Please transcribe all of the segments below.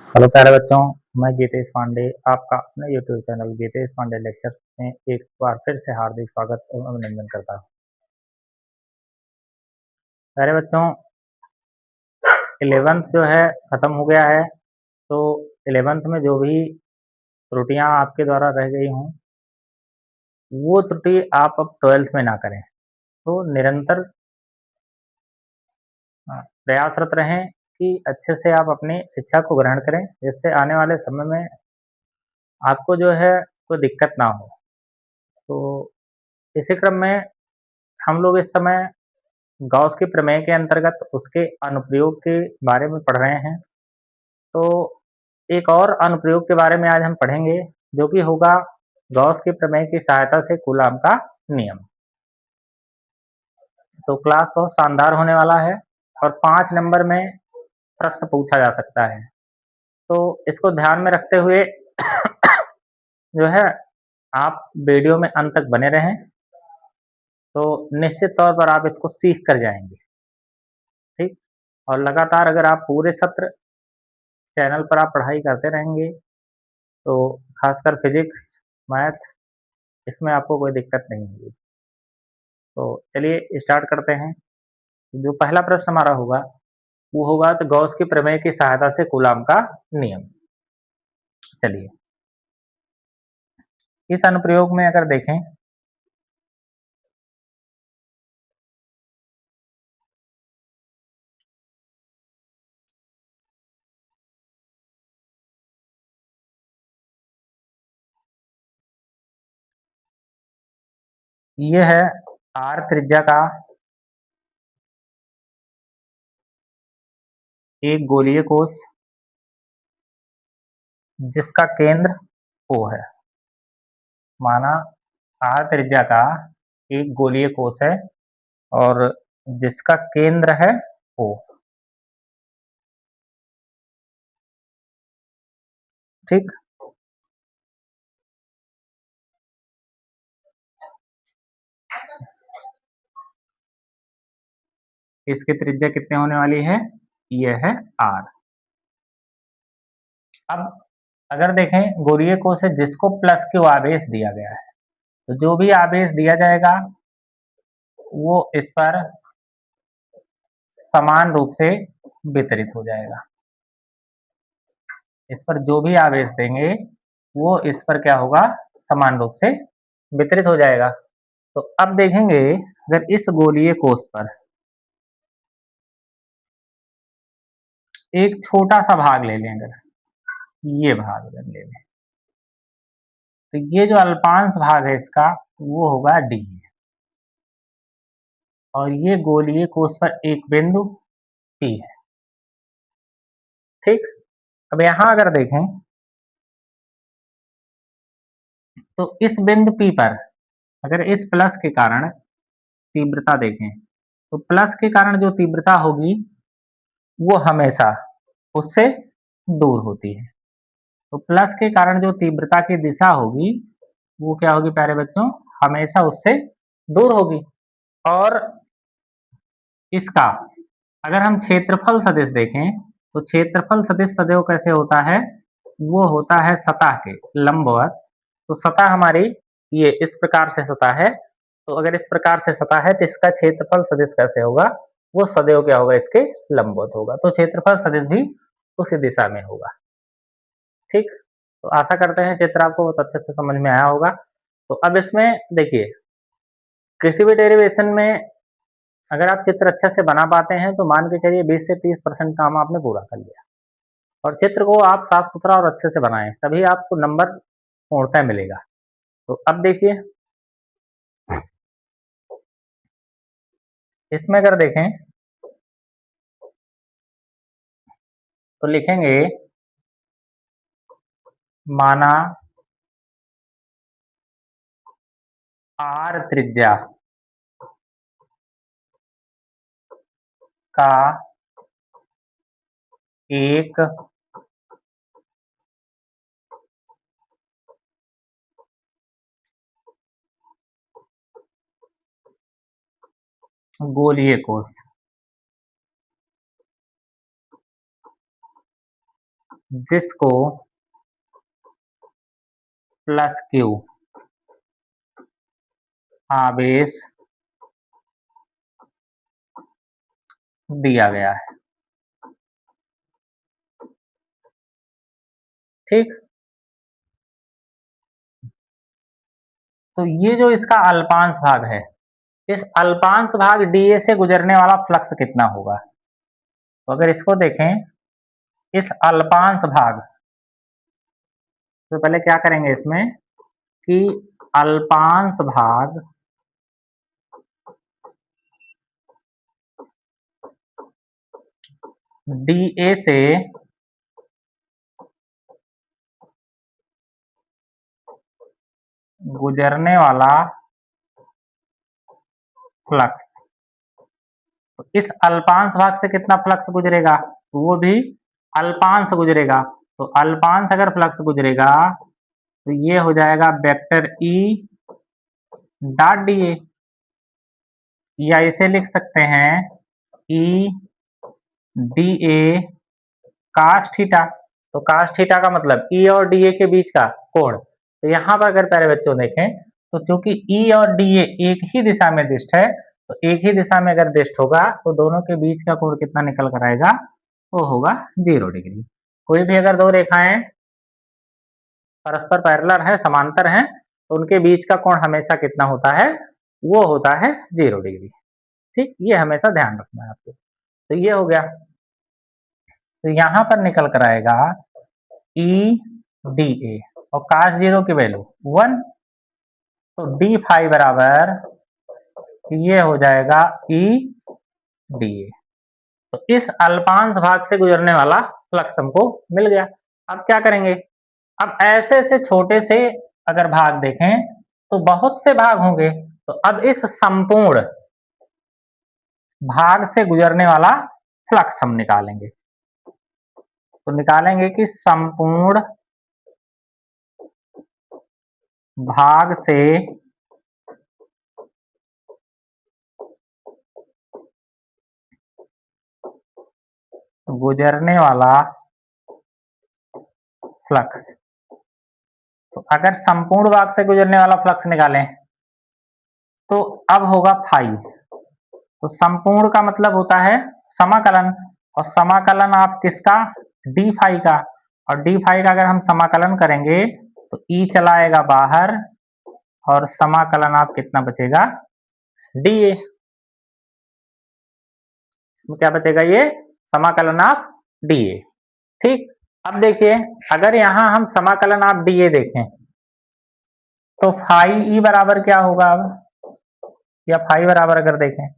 Hello प्यारे बच्चों, मैं गीतेश पांडे आपका अपने YouTube channel Gitesh Pandey lecture में एक बार फिर से हार्दिक स्वागत एवं अभिनंदन करता हूँ। प्यारे बच्चों, 11th जो है ख़त्म हो गया है, तो 11th में जो भी त्रुटियां आपके द्वारा रह गई हों, वो त्रुटि आप अब 12th में ना करें। तो निरंतर प्रयासरत रहें कि अच्छे से आप अपनी शिक्षा को ग्रहण करें, जिससे आने वाले समय में आपको जो है कोई दिक्कत ना हो। तो इसी क्रम में हम लोग इस समय गॉस के प्रमेय के अंतर्गत उसके अनुप्रयोग के बारे में पढ़ रहे हैं। तो एक और अनुप्रयोग के बारे में आज हम पढ़ेंगे, जो कि होगा गॉस के प्रमेय की सहायता से कूलाम का नियम। तो क्लास बहुत शानदार होने वाला है और 5 नंबर में प्रश्न पूछा जा सकता है। तो इसको ध्यान में रखते हुए जो है आप वीडियो में अंत तक बने रहें, तो निश्चित तौर पर आप इसको सीख कर जाएंगे। ठीक। और लगातार अगर आप पूरे सत्र चैनल पर आप पढ़ाई करते रहेंगे, तो खासकर फिजिक्स, मैथ, इसमें आपको कोई दिक्कत नहीं होगी। तो चलिए स्टार्ट करते हैं। जो पहला प्रश्न हमारा होगा, वो होगा तो गॉस के प्रमेय की सहायता से कूलाम का नियम। चलिए, इस अनुप्रयोग में अगर देखें, ये है आर त्रिज्या का एक गोलीय कोश, जिसका केंद्र O है। माना आर त्रिज्या का एक गोलीय कोश है और जिसका केंद्र है O। ठीक। इसकी त्रिज्या कितनी होने वाली है? यह है आर। अब अगर देखें, गोलीय कोश है जिसको प्लस क्यू आवेश दिया गया है, तो जो भी आवेश दिया जाएगा वो इस पर समान रूप से वितरित हो जाएगा। इस पर जो भी आवेश देंगे वो इस पर क्या होगा? समान रूप से वितरित हो जाएगा। तो अब देखेंगे, अगर इस गोलीय कोश पर एक छोटा सा भाग ले लें, अगर ये भाग अगर ले लें, तो ये जो अल्पांश भाग है इसका, वो होगा डी। और ये गोलीय कोश पर एक बिंदु पी है। ठीक। अब यहां अगर देखें, तो इस बिंदु पी पर अगर इस प्लस के कारण तीव्रता देखें, तो प्लस के कारण जो तीव्रता होगी वो हमेशा उससे दूर होती है। तो प्लस के कारण जो तीव्रता की दिशा होगी वो क्या होगी प्यारे बच्चों? हमेशा उससे दूर होगी। और इसका अगर हम क्षेत्रफल सदिश देखें, तो क्षेत्रफल सदिश सदैव कैसे होता है? वो होता है सतह के लंबवत। तो सतह हमारी ये इस प्रकार से सतह है, तो अगर इस प्रकार से सतह है तो इसका क्षेत्रफल सदिश कैसे होगा? वो सदैव क्या होगा? इसके लंबवत होगा। तो क्षेत्रफल सदिश भी उसी दिशा में होगा। ठीक। तो आशा करते हैं चित्र आपको बहुत अच्छे से समझ में आया होगा। तो अब इसमें देखिए, किसी भी डेरिवेशन में अगर आप चित्र अच्छे से बना पाते हैं, तो मान के चलिए 20 से 30% काम आपने पूरा कर लिया। और चित्र को आप साफ सुथरा और अच्छे से बनाएं, तभी आपको नंबर पूर्णतः मिलेगा। तो अब देखिए, इसमें अगर देखें तो लिखेंगे, माना आर त्रिज्या का एक गोलीय कोश जिसको प्लस क्यू आवेश दिया गया है। ठीक, तो ये जो इसका अल्पांश भाग है, इस अल्पांश भाग डीए से गुजरने वाला फ्लक्स कितना होगा? तो अगर इसको देखें, इस अल्पांश भाग, तो पहले क्या करेंगे इसमें कि अल्पांश भाग डीए से गुजरने वाला फ्लक्स, तो इस अल्पांश भाग से कितना फ्लक्स गुजरेगा? तो वो भी अल्पांश गुजरेगा। तो अल्पांश अगर फ्लक्स गुजरेगा तो ये हो जाएगा वेक्टर ई डॉट डीए, या इसे लिख सकते हैं E D A cos theta. तो कास थीटा का मतलब ई और डी ए के बीच का कोण। तो यहाँ पर अगर प्यारे बच्चों देखें, तो चूंकि ई और डी ए एक ही दिशा में दिष्ट है, तो एक ही दिशा में अगर दिष्ट होगा तो दोनों के बीच का कोण कितना निकल कर आएगा? वो होगा 0 डिग्री। कोई भी अगर दो रेखाएं परस्पर पैरेलल है, समांतर हैं, तो उनके बीच का कोण हमेशा कितना होता है? वो होता है 0 डिग्री। ठीक, ये हमेशा ध्यान रखना है आपको। तो ये हो गया। तो यहां पर निकल कर आएगा ई डी ए, और काश 0 की वैल्यू 1, तो डी फाई बराबर ये हो जाएगा ई डी ए। तो इस अल्पांश भाग से गुजरने वाला फ्लक्स हमको मिल गया। अब क्या करेंगे? अब ऐसे ऐसे छोटे से अगर भाग देखें तो बहुत से भाग होंगे, तो अब इस संपूर्ण भाग से गुजरने वाला फ्लक्स हम निकालेंगे। तो निकालेंगे कि संपूर्ण भाग से गुजरने वाला फ्लक्स। तो अगर संपूर्ण भाग से गुजरने वाला फ्लक्स निकालें तो अब होगा फाई। तो संपूर्ण का मतलब होता है समाकलन, और समाकलन आप किसका? डी फाई का। और डी फाई का अगर हम समाकलन करेंगे तो ई चलाएगा बाहर, और समाकलन आप कितना बचेगा? D A. इसमें क्या बचेगा? ये समाकलन आप डी ए। ठीक, अब देखिए, अगर यहां हम समाकलन आप डी ए देखें तो फाई ई बराबर क्या होगा? अब या फाई बराबर अगर देखें,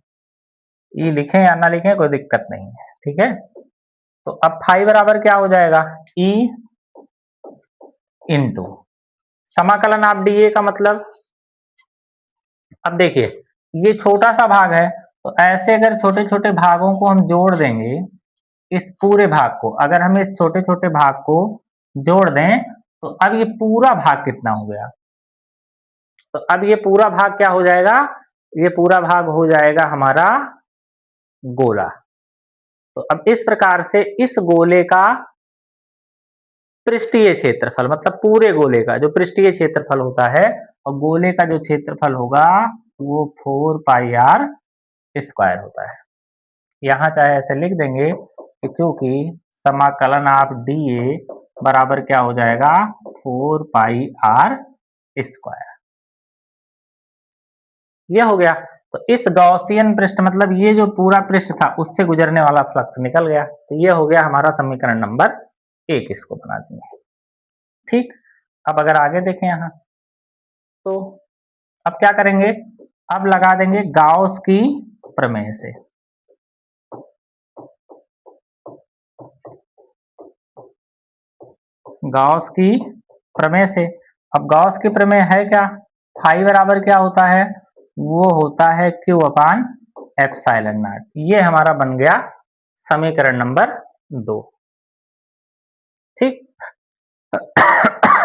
ई लिखें या ना लिखें कोई दिक्कत नहीं है, ठीक है। तो अब फाई बराबर क्या हो जाएगा? ई इंटू समाकलन आप डी ए का मतलब, अब देखिए ये छोटा सा भाग है, तो ऐसे अगर छोटे छोटे भागों को हम जोड़ देंगे, इस पूरे भाग को अगर हम इस छोटे छोटे भाग को जोड़ दें, तो अब ये पूरा भाग कितना हो गया? तो अब ये पूरा भाग क्या हो जाएगा? ये पूरा भाग हो जाएगा हमारा गोला। तो अब इस प्रकार से इस गोले का पृष्ठीय क्षेत्रफल, मतलब पूरे गोले का जो पृष्ठीय क्षेत्रफल होता है, और गोले का जो क्षेत्रफल होगा वो 4 पाई आर स्क्वायर होता है। यहाँ चाहे ऐसे लिख देंगे कि चूंकि समाकलन आप डी ए बराबर क्या हो जाएगा? 4 पाई आर स्क्वायर। ये हो गया। तो इस गॉसियन पृष्ठ, मतलब ये जो पूरा पृष्ठ था उससे गुजरने वाला फ्लक्स निकल गया। तो ये हो गया हमारा समीकरण नंबर 1, इसको बना दिए। ठीक, अब अगर आगे देखें यहाँ, तो अब क्या करेंगे? अब लगा देंगे गाउस की प्रमेय से। गाउस की प्रमेय से, अब गाउस की प्रमेय है क्या? फाई बराबर क्या होता है? वो होता है क्यू अपान एप्सिलॉन नॉट। ये हमारा बन गया समीकरण नंबर 2। ठीक,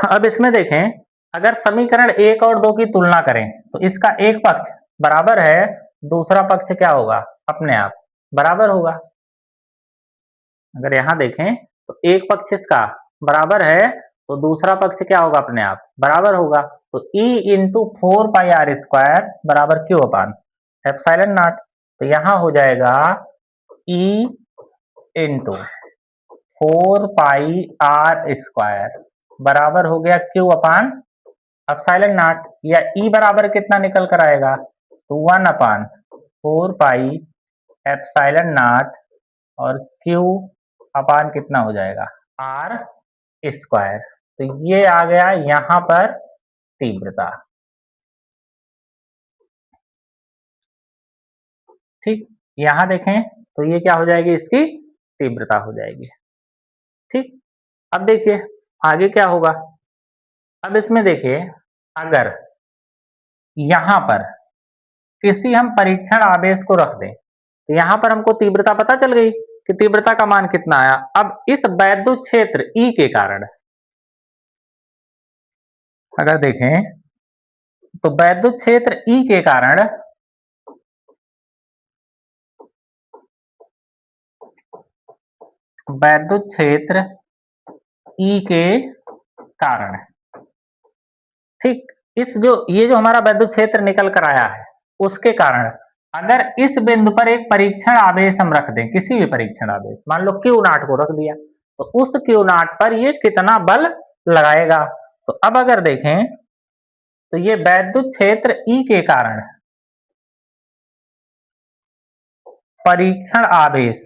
अब इसमें देखें, अगर समीकरण 1 और 2 की तुलना करें तो इसका एक पक्ष बराबर है, दूसरा पक्ष क्या होगा? अपने आप बराबर होगा। अगर यहां देखें तो एक पक्ष इसका बराबर है तो दूसरा पक्ष क्या होगा, अपने आप बराबर होगा। तो E इंटू 4πr² बराबर क्यू अपान एप्सिलॉन नॉट। तो यहां हो जाएगा E इंटू 4πr² बराबर हो गया क्यू अपान एप्सिलॉन नॉट, या E बराबर कितना निकल कर आएगा, तो 1/4 पाई एप्सिलॉन नॉट और Q अपान कितना हो जाएगा, r²। तो ये आ गया यहां पर तीव्रता। ठीक, यहां देखें तो ये क्या हो जाएगी, इसकी तीव्रता हो जाएगी। ठीक, अब देखिए आगे क्या होगा। अब इसमें देखिए, अगर यहां पर किसी हम परीक्षण आवेश को रख दें तो यहां पर हमको तीव्रता पता चल गई कि तीव्रता का मान कितना आया। अब इस वैद्युत क्षेत्र E के कारण अगर देखें तो वैद्युत क्षेत्र E के कारण वैद्युत क्षेत्र E के कारण, ठीक, ये जो हमारा वैद्युत क्षेत्र निकल कर आया है उसके कारण अगर इस बिंदु पर एक परीक्षण आवेश हम रख दें, किसी भी परीक्षण आवेश, मान लो Q0 को रख दिया, तो उस Q0 पर ये कितना बल लगाएगा। तो अब अगर देखें तो ये वैद्युत क्षेत्र E के कारण परीक्षण आवेश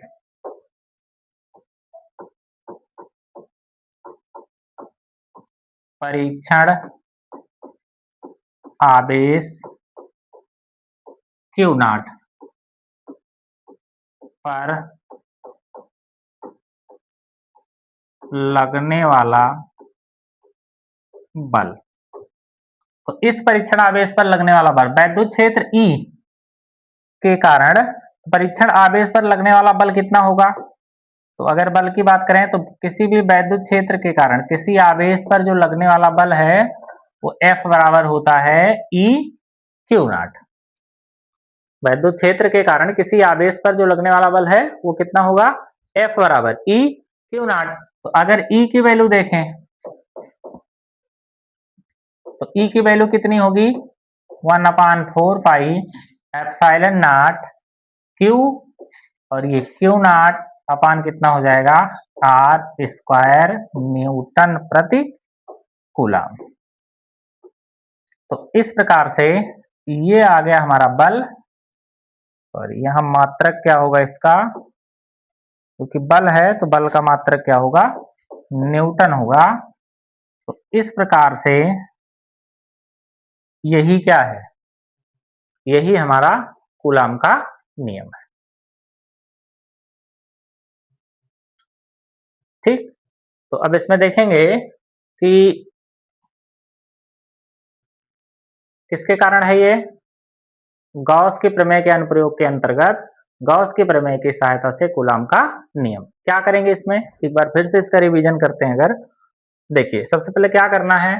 Q0 पर लगने वाला बल, तो इस परीक्षण आवेश पर लगने वाला बल वैद्युत क्षेत्र E के कारण परीक्षण आवेश पर लगने वाला बल कितना होगा। तो अगर बल की बात करें तो किसी भी वैद्युत क्षेत्र के कारण किसी आवेश पर जो लगने वाला बल है वो F बराबर होता है E Q0। वैद्युत क्षेत्र के कारण किसी आवेश पर जो लगने वाला बल है वो कितना होगा, F बराबर E Q0। तो अगर E की वैल्यू देखें तो E की वैल्यू कितनी होगी, 1/4 पाई एप्सिलॉन नॉट Q, और ये Q0 अपान कितना हो जाएगा, r² न्यूटन प्रति कूलम। तो इस प्रकार से ये आ गया हमारा बल, और यहां मात्रक क्या होगा इसका, क्योंकि बल है तो बल का मात्रक क्या होगा, न्यूटन होगा। तो इस प्रकार से यही क्या है, यही हमारा कूलम का नियम है। ठीक, तो अब इसमें देखेंगे कि किसके कारण है ये, गॉस के प्रमेय के अनुप्रयोग के अंतर्गत गॉस के प्रमेय की सहायता से कूलम का नियम। क्या करेंगे इसमें, एक बार फिर से इसका रिवीजन करते हैं। अगर देखिए सबसे पहले क्या करना है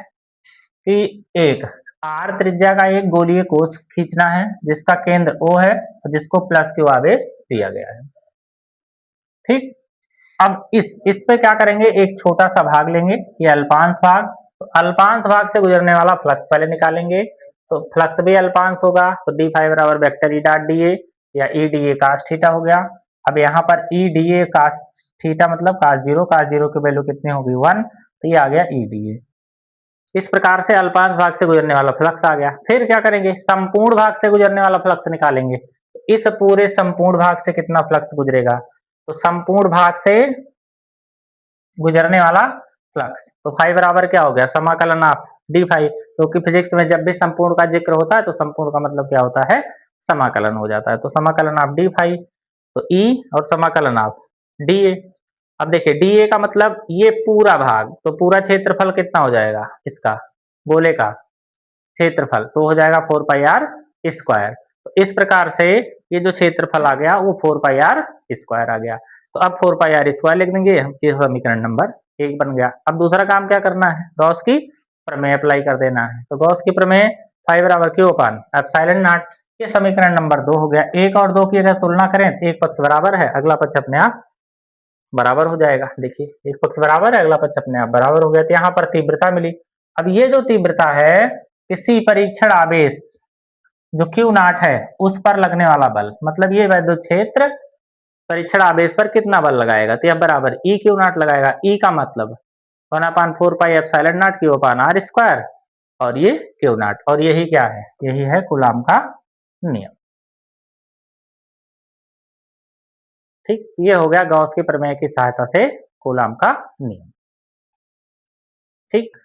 कि एक r त्रिज्या का एक गोलीय कोष खींचना है जिसका केंद्र O है और जिसको प्लस Q आवेश दिया गया है। ठीक, अब इस पे क्या करेंगे, एक छोटा सा भाग लेंगे, ये अल्पांश भाग। तो अल्पांश भाग से गुजरने वाला फ्लक्स पहले निकालेंगे, तो फ्लक्स भी अल्पांश होगा, तो डी फाई बराबर vector E dot D A या E D A cos theta हो गया। अब यहाँ पर E D A cos theta मतलब कास जीरो की वैल्यू कितनी होगी 1, तो ये आ गया ई डी ए। इस प्रकार से अल्पांश भाग से गुजरने वाला फ्लक्स आ गया। फिर क्या करेंगे, संपूर्ण भाग से गुजरने वाला फ्लक्स निकालेंगे। इस पूरे संपूर्ण भाग से कितना फ्लक्स गुजरेगा, तो संपूर्ण भाग से गुजरने वाला फ्लक्स, तो फाई बराबर क्या हो गया, समाकलन ऑफ डी फाई, क्योंकि फिजिक्स में जब भी संपूर्ण का जिक्र होता है तो संपूर्ण का मतलब क्या होता है, समाकलन हो जाता है। तो समाकलन ऑफ डी फाई, तो ई और समाकलन ऑफ डी ए। अब देखिए डी ए का मतलब ये पूरा भाग, तो पूरा क्षेत्रफल कितना हो जाएगा इसका, गोले का क्षेत्रफल, तो हो जाएगा 4πr²। तो इस प्रकार से ये जो क्षेत्रफल आ गया वो 4πr² आ गया। तो अब 4πr² लिख देंगे हम, ये समीकरण नंबर 1 बन गया। अब दूसरा काम क्या करना है, गॉस की प्रमेय अप्लाई कर देना है। तो गॉस की प्रमेय फाई बराबर Q अपान एप्सिलॉन नॉट, ये समीकरण नंबर 2 हो गया। 1 और 2 की अगर तुलना करें तो एक पक्ष बराबर है, अगला पक्ष अपने आप बराबर हो जाएगा। देखिए एक पक्ष बराबर है, अगला पक्ष अपने आप बराबर हो गया, तो यहाँ पर तीव्रता मिली। अब ये जो तीव्रता है किसी परीक्षण आवेश जो Q नॉट है उस पर लगने वाला बल, मतलब ये वैद्युत क्षेत्र परीक्षण आवेश पर कितना बल लगाएगा, तो यह बराबर E Q नॉट लगाएगा। E का मतलब 1/4 pi epsilon not Q upon R square और ये Q नॉट, और यही क्या है, यही है कूलाम का नियम। ठीक, ये हो गया गॉस के प्रमेय की सहायता से कूलाम का नियम। ठीक।